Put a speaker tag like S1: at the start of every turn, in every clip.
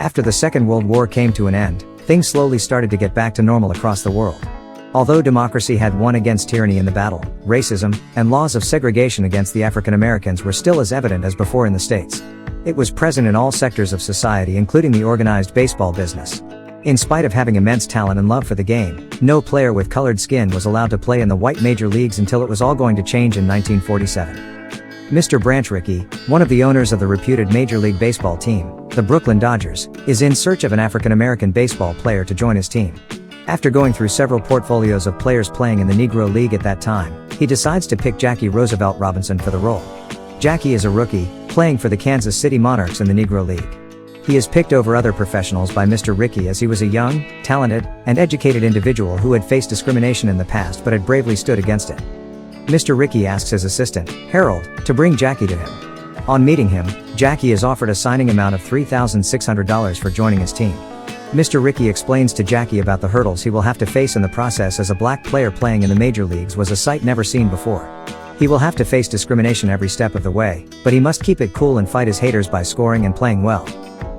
S1: After the Second World War came to an end, things slowly started to get back to normal across the world. Although democracy had won against tyranny in the battle, racism, and laws of segregation against the African Americans were still as evident as before in the States. It was present in all sectors of society, including the organized baseball business. In spite of having immense talent and love for the game, no player with colored skin was allowed to play in the white major leagues until it was all going to change in 1947. Mr. Branch Rickey, one of the owners of the reputed Major League Baseball team, the Brooklyn Dodgers, is in search of an African American baseball player to join his team. After going through several portfolios of players playing in the Negro League at that time, he decides to pick Jackie Roosevelt Robinson for the role. Jackie is a rookie, playing for the Kansas City Monarchs in the Negro League. He is picked over other professionals by Mr. Rickey as he was a young, talented, and educated individual who had faced discrimination in the past but had bravely stood against it. Mr. Rickey asks his assistant, Harold, to bring Jackie to him. On meeting him, Jackie is offered a signing amount of $3,600 for joining his team. Mr. Rickey explains to Jackie about the hurdles he will have to face in the process, as a black player playing in the major leagues was a sight never seen before. He will have to face discrimination every step of the way, but he must keep it cool and fight his haters by scoring and playing well.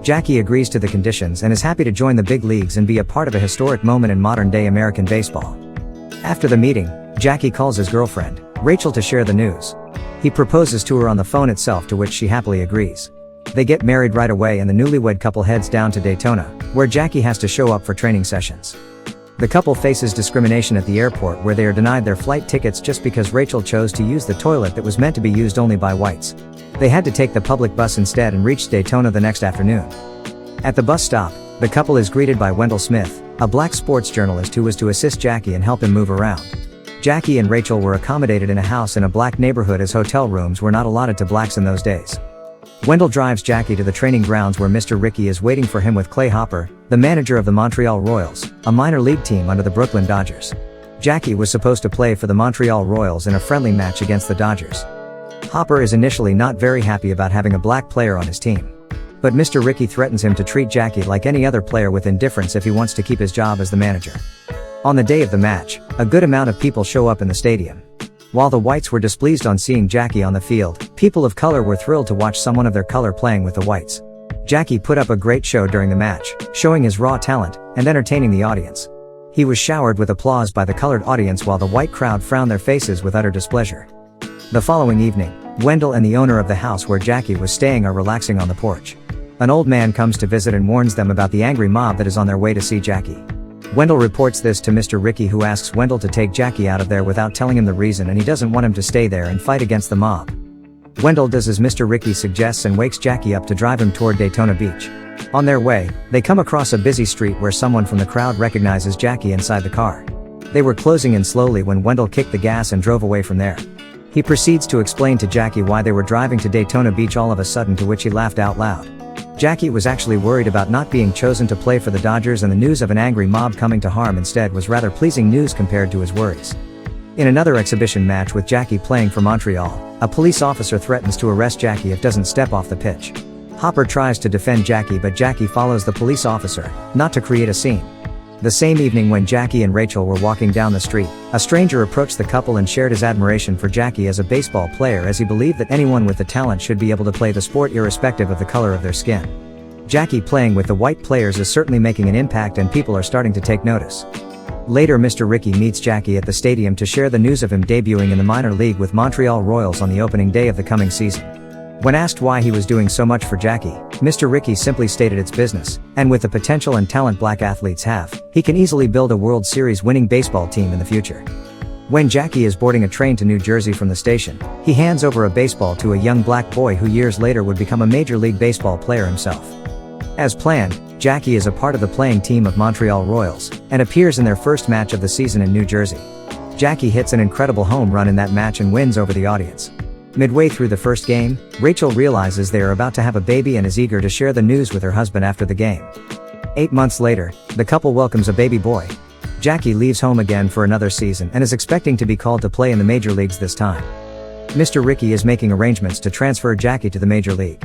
S1: Jackie agrees to the conditions and is happy to join the big leagues and be a part of a historic moment in modern-day American baseball. After the meeting, Jackie calls his girlfriend, Rachel, to share the news. He proposes to her on the phone itself, to which she happily agrees. They get married right away and the newlywed couple heads down to Daytona, where Jackie has to show up for training sessions. The couple faces discrimination at the airport, where they are denied their flight tickets just because Rachel chose to use the toilet that was meant to be used only by whites. They had to take the public bus instead and reached Daytona the next afternoon. At the bus stop, the couple is greeted by Wendell Smith, a black sports journalist who was to assist Jackie and help him move around. Jackie and Rachel were accommodated in a house in a black neighborhood, as hotel rooms were not allotted to blacks in those days. Wendell drives Jackie to the training grounds where Mr. Rickey is waiting for him with Clay Hopper, the manager of the Montreal Royals, a minor league team under the Brooklyn Dodgers. Jackie was supposed to play for the Montreal Royals in a friendly match against the Dodgers. Hopper is initially not very happy about having a black player on his team. But Mr. Rickey threatens him to treat Jackie like any other player with indifference if he wants to keep his job as the manager. On the day of the match, a good amount of people show up in the stadium. While the whites were displeased on seeing Jackie on the field, people of color were thrilled to watch someone of their color playing with the whites. Jackie put up a great show during the match, showing his raw talent and entertaining the audience. He was showered with applause by the colored audience while the white crowd frowned their faces with utter displeasure. The following evening, Wendell and the owner of the house where Jackie was staying are relaxing on the porch. An old man comes to visit and warns them about the angry mob that is on their way to see Jackie. Wendell reports this to Mr. Rickey, who asks Wendell to take Jackie out of there without telling him the reason, and he doesn't want him to stay there and fight against the mob. Wendell does as Mr. Rickey suggests and wakes Jackie up to drive him toward Daytona Beach. On their way, they come across a busy street where someone from the crowd recognizes Jackie inside the car. They were closing in slowly when Wendell kicked the gas and drove away from there. He proceeds to explain to Jackie why they were driving to Daytona Beach all of a sudden, to which he laughed out loud. Jackie was actually worried about not being chosen to play for the Dodgers, and the news of an angry mob coming to harm instead was rather pleasing news compared to his worries. In another exhibition match with Jackie playing for Montreal, a police officer threatens to arrest Jackie if doesn't step off the pitch. Hopper tries to defend Jackie, but Jackie follows the police officer, not to create a scene. The same evening, when Jackie and Rachel were walking down the street, a stranger approached the couple and shared his admiration for Jackie as a baseball player, as he believed that anyone with the talent should be able to play the sport irrespective of the color of their skin. Jackie playing with the white players is certainly making an impact, and people are starting to take notice. Later, Mr. Rickey meets Jackie at the stadium to share the news of him debuting in the minor league with Montreal Royals on the opening day of the coming season. When asked why he was doing so much for Jackie, Mr. Rickey simply stated it's business, and with the potential and talent black athletes have, he can easily build a World Series winning baseball team in the future. When Jackie is boarding a train to New Jersey from the station, he hands over a baseball to a young black boy who years later would become a Major League Baseball player himself. As planned, Jackie is a part of the playing team of Montreal Royals, and appears in their first match of the season in New Jersey. Jackie hits an incredible home run in that match and wins over the audience. Midway through the first game, Rachel realizes they are about to have a baby and is eager to share the news with her husband after the game. 8 months later, the couple welcomes a baby boy. Jackie leaves home again for another season and is expecting to be called to play in the major leagues this time. Mr. Rickey is making arrangements to transfer Jackie to the major league.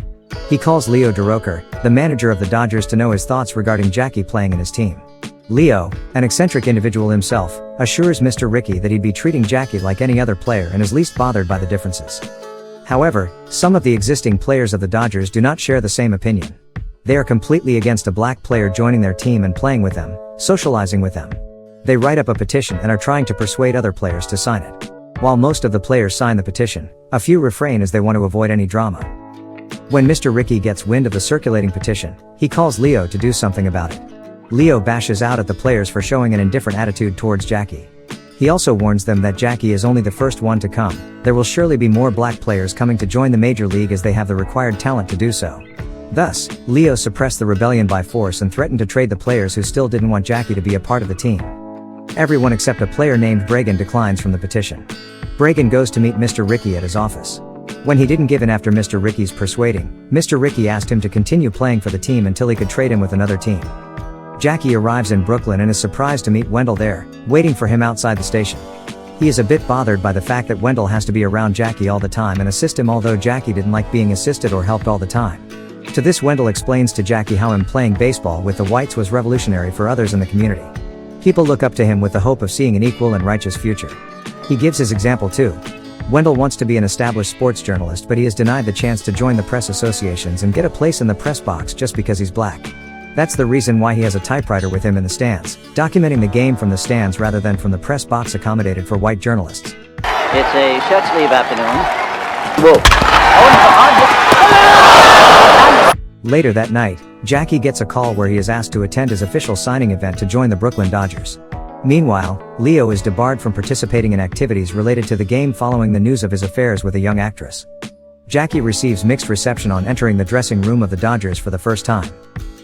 S1: He calls Leo Durocher, the manager of the Dodgers, to know his thoughts regarding Jackie playing in his team. Leo, an eccentric individual himself, assures Mr. Rickey that he'd be treating Jackie like any other player and is least bothered by the differences. However, some of the existing players of the Dodgers do not share the same opinion. They are completely against a black player joining their team and playing with them, socializing with them. They write up a petition and are trying to persuade other players to sign it. While most of the players sign the petition, a few refrain as they want to avoid any drama. When Mr. Ricky gets wind of the circulating petition, he calls Leo to do something about it. Leo bashes out at the players for showing an indifferent attitude towards Jackie. He also warns them that Jackie is only the first one to come. There will surely be more black players coming to join the major league as they have the required talent to do so. Thus, Leo suppressed the rebellion by force and threatened to trade the players who still didn't want Jackie to be a part of the team. Everyone except a player named Bragan declines from the petition. Bragan goes to meet Mr. Ricky at his office. When he didn't give in after Mr. Ricky's persuading, Mr. Ricky asked him to continue playing for the team until he could trade him with another team. Jackie arrives in Brooklyn and is surprised to meet Wendell there, waiting for him outside the station. He is a bit bothered by the fact that Wendell has to be around Jackie all the time and assist him, although Jackie didn't like being assisted or helped all the time. To this, Wendell explains to Jackie how him playing baseball with the whites was revolutionary for others in the community. People look up to him with the hope of seeing an equal and righteous future. He gives his example too. Wendell wants to be an established sports journalist, but he is denied the chance to join the press associations and get a place in the press box just because he's black. That's the reason why he has a typewriter with him in the stands, documenting the game from the stands rather than from the press box accommodated for white journalists.
S2: It's a shirt sleeve afternoon. Whoa.
S1: Later that night, Jackie gets a call where he is asked to attend his official signing event to join the Brooklyn Dodgers. Meanwhile, Leo is debarred from participating in activities related to the game following the news of his affairs with a young actress. Jackie receives mixed reception on entering the dressing room of the Dodgers for the first time.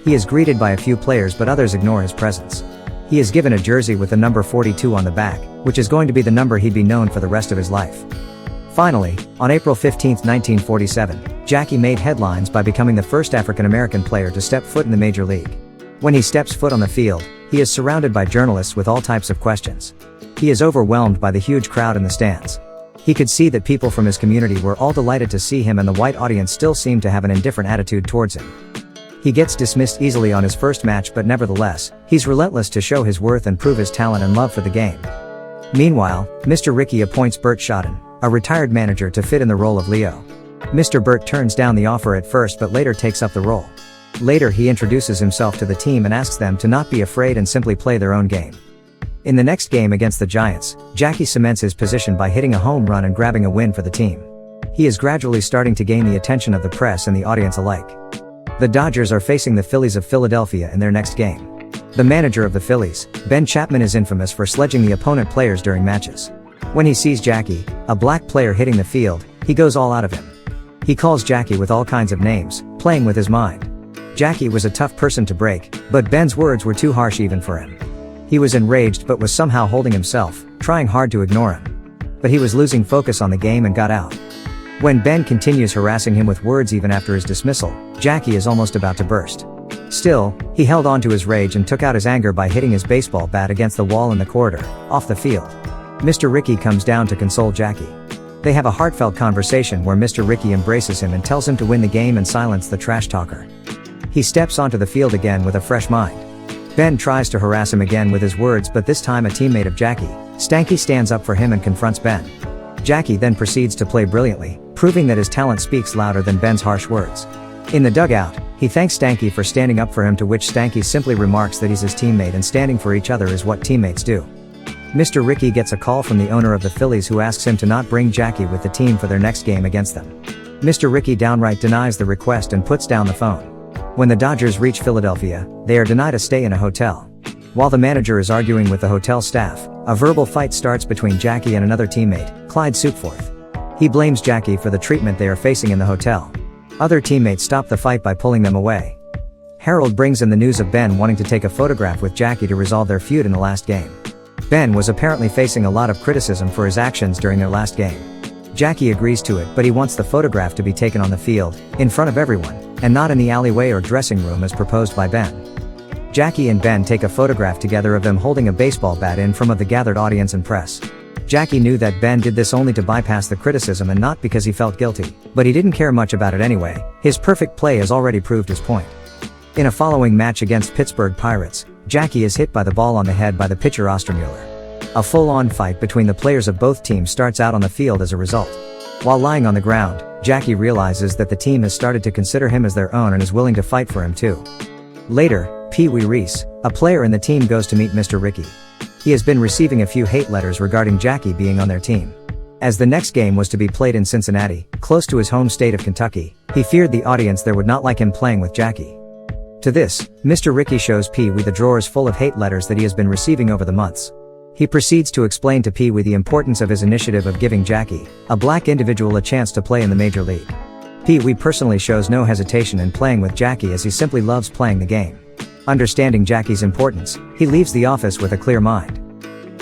S1: He is greeted by a few players, but others ignore his presence. He is given a jersey with the number 42 on the back, which is going to be the number he'd be known for the rest of his life. Finally, on April 15, 1947, Jackie made headlines by becoming the first African-American player to step foot in the major league. When he steps foot on the field, he is surrounded by journalists with all types of questions. He is overwhelmed by the huge crowd in the stands. He could see that people from his community were all delighted to see him, and the white audience still seemed to have an indifferent attitude towards him. He gets dismissed easily on his first match, but nevertheless, he's relentless to show his worth and prove his talent and love for the game. Meanwhile, Mr. Ricky appoints Bert Schotten, a retired manager, to fit in the role of Leo. Mr. Bert turns down the offer at first but later takes up the role. Later he introduces himself to the team and asks them to not be afraid and simply play their own game. In the next game against the Giants, Jackie cements his position by hitting a home run and grabbing a win for the team. He is gradually starting to gain the attention of the press and the audience alike. The Dodgers are facing the Phillies of Philadelphia in their next game. The manager of the Phillies, Ben Chapman, is infamous for sledging the opponent players during matches. When he sees Jackie, a black player, hitting the field, he goes all out of him. He calls Jackie with all kinds of names, playing with his mind. Jackie was a tough person to break, but Ben's words were too harsh even for him. He was enraged but was somehow holding himself, trying hard to ignore him. But he was losing focus on the game and got out. When Ben continues harassing him with words even after his dismissal, Jackie is almost about to burst. Still, he held on to his rage and took out his anger by hitting his baseball bat against the wall in the corridor, off the field. Mr. Ricky comes down to console Jackie. They have a heartfelt conversation where Mr. Ricky embraces him and tells him to win the game and silence the trash talker. He steps onto the field again with a fresh mind. Ben tries to harass him again with his words, but this time a teammate of Jackie, Stanky, stands up for him and confronts Ben. Jackie then proceeds to play brilliantly, proving that his talent speaks louder than Ben's harsh words. In the dugout, he thanks Stanky for standing up for him, to which Stanky simply remarks that he's his teammate and standing for each other is what teammates do. Mr. Ricky gets a call from the owner of the Phillies who asks him to not bring Jackie with the team for their next game against them. Mr. Ricky downright denies the request and puts down the phone. When the Dodgers reach Philadelphia, they are denied a stay in a hotel. While the manager is arguing with the hotel staff, a verbal fight starts between Jackie and another teammate, Clyde Sukeforth. He blames Jackie for the treatment they are facing in the hotel. Other teammates stop the fight by pulling them away. Harold brings in the news of Ben wanting to take a photograph with Jackie to resolve their feud in the last game. Ben was apparently facing a lot of criticism for his actions during their last game. Jackie agrees to it, but he wants the photograph to be taken on the field, in front of everyone, and not in the alleyway or dressing room as proposed by Ben. Jackie and Ben take a photograph together of them holding a baseball bat in front of the gathered audience and press. Jackie knew that Ben did this only to bypass the criticism and not because he felt guilty, but he didn't care much about it anyway. His perfect play has already proved his point. In a following match against Pittsburgh Pirates, Jackie is hit by the ball on the head by the pitcher Ostermuller. A full-on fight between the players of both teams starts out on the field as a result. While lying on the ground, Jackie realizes that the team has started to consider him as their own and is willing to fight for him too. Later, Pee Wee Reese, a player in the team, goes to meet Mr. Ricky. He has been receiving a few hate letters regarding Jackie being on their team. As the next game was to be played in Cincinnati, close to his home state of Kentucky, he feared the audience there would not like him playing with Jackie. To this, Mr. Ricky shows Pee Wee the drawers full of hate letters that he has been receiving over the months. He proceeds to explain to Pee Wee the importance of his initiative of giving Jackie, a black individual, a chance to play in the major league. Pee Wee personally shows no hesitation in playing with Jackie as he simply loves playing the game. Understanding Jackie's importance, he leaves the office with a clear mind.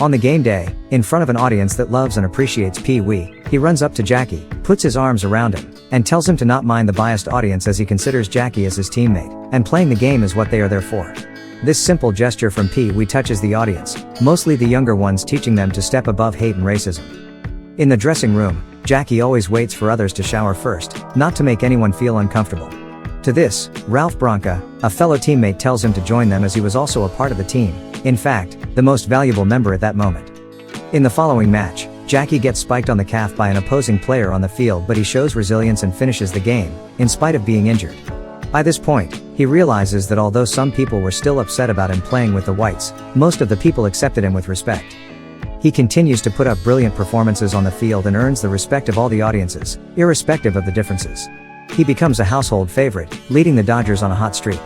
S1: On the game day, in front of an audience that loves and appreciates Pee Wee, he runs up to Jackie, puts his arms around him, and tells him to not mind the biased audience as he considers Jackie as his teammate, and playing the game is what they are there for. This simple gesture from Pee Wee touches the audience, mostly the younger ones, teaching them to step above hate and racism. In the dressing room, Jackie always waits for others to shower first, not to make anyone feel uncomfortable. To this, Ralph Branca, a fellow teammate, tells him to join them as he was also a part of the team, in fact, the most valuable member at that moment. In the following match, Jackie gets spiked on the calf by an opposing player on the field, but he shows resilience and finishes the game, in spite of being injured. By this point, he realizes that although some people were still upset about him playing with the whites, most of the people accepted him with respect. He continues to put up brilliant performances on the field and earns the respect of all the audiences, irrespective of the differences. He becomes a household favorite, leading the Dodgers on a hot streak.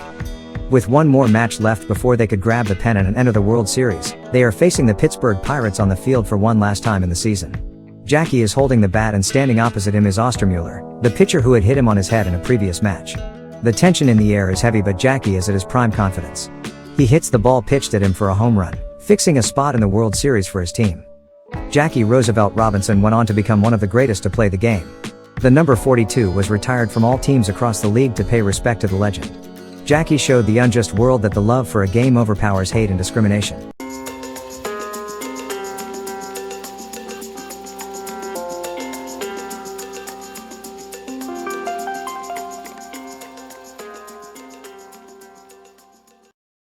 S1: With one more match left before they could grab the pennant and enter the World Series, they are facing the Pittsburgh Pirates on the field for one last time in the season. Jackie is holding the bat and standing opposite him is Ostermuller, the pitcher who had hit him on his head in a previous match. The tension in the air is heavy, but Jackie is at his prime confidence. He hits the ball pitched at him for a home run, fixing a spot in the World Series for his team. Jackie Roosevelt Robinson went on to become one of the greatest to play the game. The number 42 was retired from all teams across the league to pay respect to the legend. Jackie showed the unjust world that the love for a game overpowers hate and discrimination.